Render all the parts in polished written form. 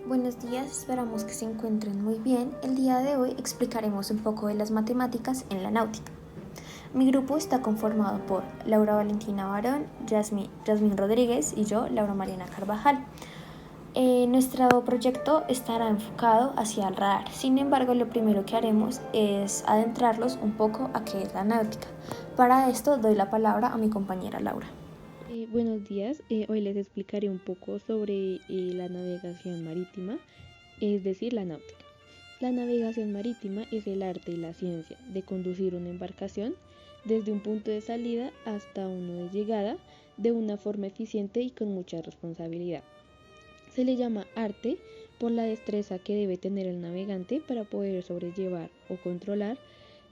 Buenos días, esperamos que se encuentren muy bien. El día de hoy explicaremos un poco de las matemáticas en la náutica. Mi grupo está conformado por Laura Valentina Barón, Yasmín Rodríguez y yo, Laura Mariana Carvajal. Nuestro proyecto estará enfocado hacia el radar. Sin embargo, lo primero que haremos es adentrarlos un poco a qué es la náutica. Para esto doy la palabra a mi compañera Laura. Buenos días, hoy les explicaré un poco sobre la navegación marítima, es decir, la náutica. La navegación marítima es el arte y la ciencia de conducir una embarcación desde un punto de salida hasta uno de llegada de una forma eficiente y con mucha responsabilidad. Se le llama arte por la destreza que debe tener el navegante para poder sobrellevar o controlar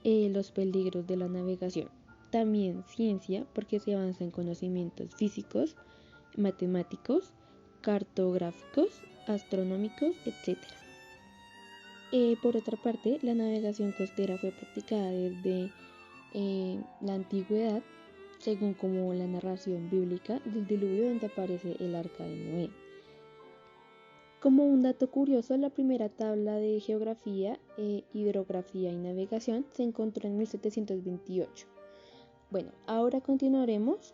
los peligros de la navegación. También ciencia porque se avanza en conocimientos físicos, matemáticos, cartográficos, astronómicos, etc. Por otra parte, la navegación costera fue practicada desde la antigüedad, según como la narración bíblica del diluvio donde aparece el arca de Noé. Como un dato curioso, la primera tabla de geografía, hidrografía y navegación se encontró en 1728. Bueno, ahora continuaremos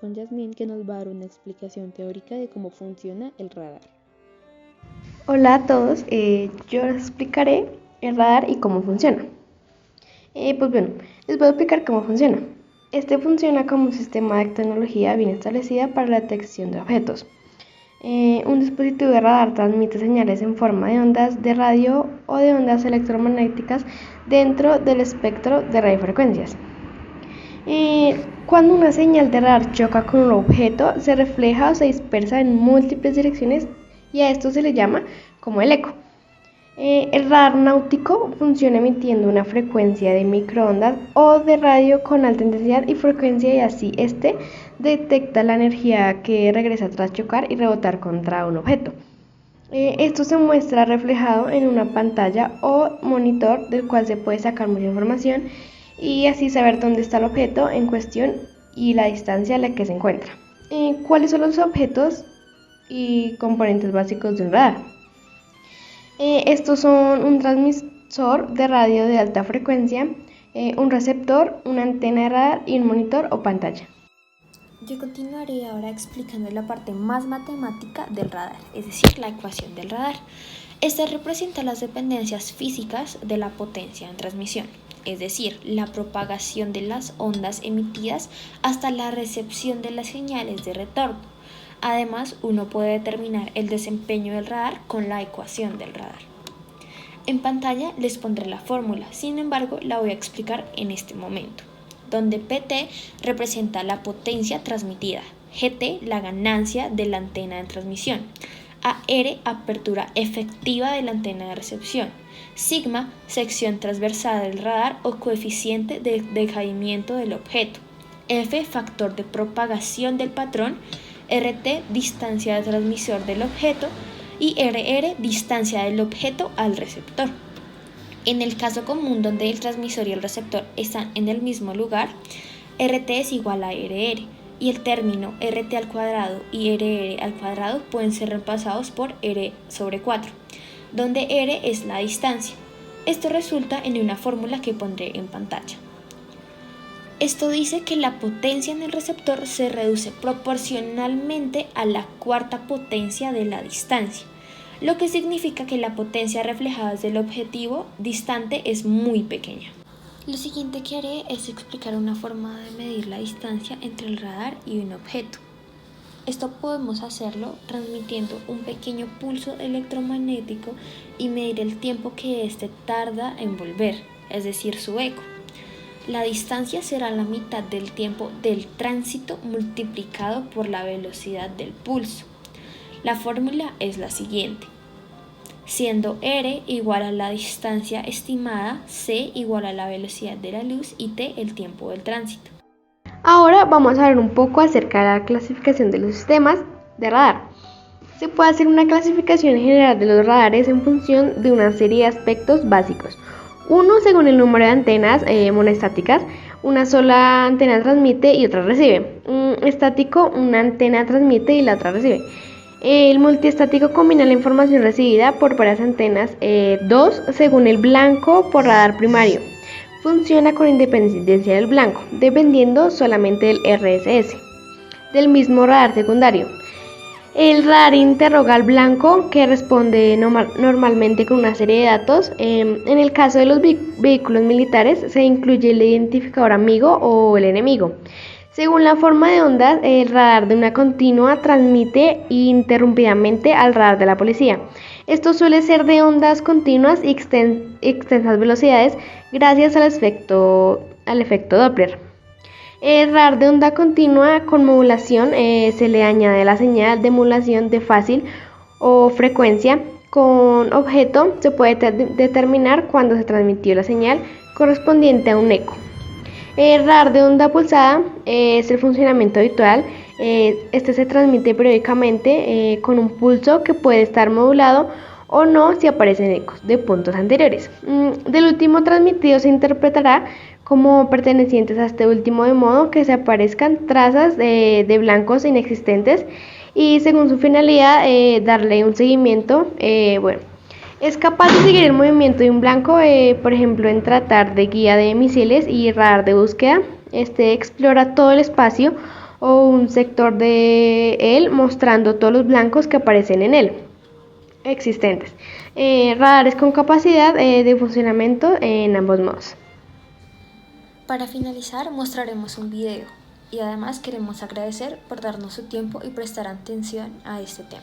con Yasmín, que nos va a dar una explicación teórica de cómo funciona el radar. Hola a todos, yo les explicaré el radar y cómo funciona. Les voy a explicar cómo funciona. Este funciona como un sistema de tecnología bien establecida para la detección de objetos. Un dispositivo de radar transmite señales en forma de ondas de radio o de ondas electromagnéticas dentro del espectro de radiofrecuencias. Cuando una señal de radar choca con un objeto, se refleja o se dispersa en múltiples direcciones y a esto se le llama como el eco. El radar náutico funciona emitiendo una frecuencia de microondas o de radio con alta intensidad y frecuencia, y así este detecta la energía que regresa tras chocar y rebotar contra un objeto. Esto se muestra reflejado en una pantalla o monitor del cual se puede sacar mucha información y así saber dónde está el objeto en cuestión y la distancia a la que se encuentra. ¿Cuáles son los objetos y componentes básicos de un radar? Estos son un transmisor de radio de alta frecuencia, un receptor, una antena de radar y un monitor o pantalla. Yo continuaré ahora explicando la parte más matemática del radar, es decir, la ecuación del radar. Esta representa las dependencias físicas de la potencia en transmisión, es decir, la propagación de las ondas emitidas hasta la recepción de las señales de retorno. Además, uno puede determinar el desempeño del radar con la ecuación del radar. En pantalla les pondré la fórmula, sin embargo la voy a explicar en este momento, donde PT representa la potencia transmitida, GT la ganancia de la antena de transmisión, AR apertura efectiva de la antena de recepción, sigma sección transversal del radar o coeficiente de decaimiento del objeto, F factor de propagación del patrón, RT distancia de transmisor del objeto y RR distancia del objeto al receptor. En el caso común donde el transmisor y el receptor están en el mismo lugar, RT es igual a RR y el término RT al cuadrado y RR al cuadrado pueden ser reemplazados por R sobre 4, donde R es la distancia. Esto resulta en una fórmula que pondré en pantalla. Esto dice que la potencia en el receptor se reduce proporcionalmente a la cuarta potencia de la distancia, lo que significa que la potencia reflejada desde el objetivo distante es muy pequeña. Lo siguiente que haré es explicar una forma de medir la distancia entre el radar y un objeto. Esto podemos hacerlo transmitiendo un pequeño pulso electromagnético y medir el tiempo que éste tarda en volver, es decir, su eco. La distancia será la mitad del tiempo del tránsito multiplicado por la velocidad del pulso. La fórmula es la siguiente, siendo R igual a la distancia estimada, C igual a la velocidad de la luz y T el tiempo del tránsito. Ahora vamos a ver un poco acerca de la clasificación de los sistemas de radar. Se puede hacer una clasificación general de los radares en función de una serie de aspectos básicos. Uno, según el número de antenas monoestáticas, una sola antena transmite y otra recibe. Estático, una antena transmite y la otra recibe. El multiestático combina la información recibida por varias antenas, dos según el blanco por radar primario. Funciona con independencia del blanco, dependiendo solamente del RSS, del mismo radar secundario. El radar interroga al blanco, que responde normalmente con una serie de datos. En el caso de los vehículos militares se incluye el identificador amigo o el enemigo. Según la forma de ondas, el radar de una continua transmite interrumpidamente al radar de la policía. Esto suele ser de ondas continuas y extensas velocidades gracias al efecto Doppler. El radar de onda continua con modulación se le añade la señal de modulación de fácil o frecuencia. Con objeto se puede determinar cuándo se transmitió la señal correspondiente a un eco. El radar de onda pulsada es el funcionamiento habitual. Este se transmite periódicamente con un pulso que puede estar modulado o no si aparecen ecos de puntos anteriores. Del último transmitido se interpretará como pertenecientes a este último, de modo que se aparezcan trazas de blancos inexistentes y según su finalidad darle un seguimiento. Es capaz de seguir el movimiento de un blanco, por ejemplo, en tratar de guía de misiles y radar de búsqueda. Este explora todo el espacio o un sector de él, mostrando todos los blancos que aparecen en él existentes. Radares con capacidad de funcionamiento en ambos modos. Para finalizar, mostraremos un video y además queremos agradecer por darnos su tiempo y prestar atención a este tema.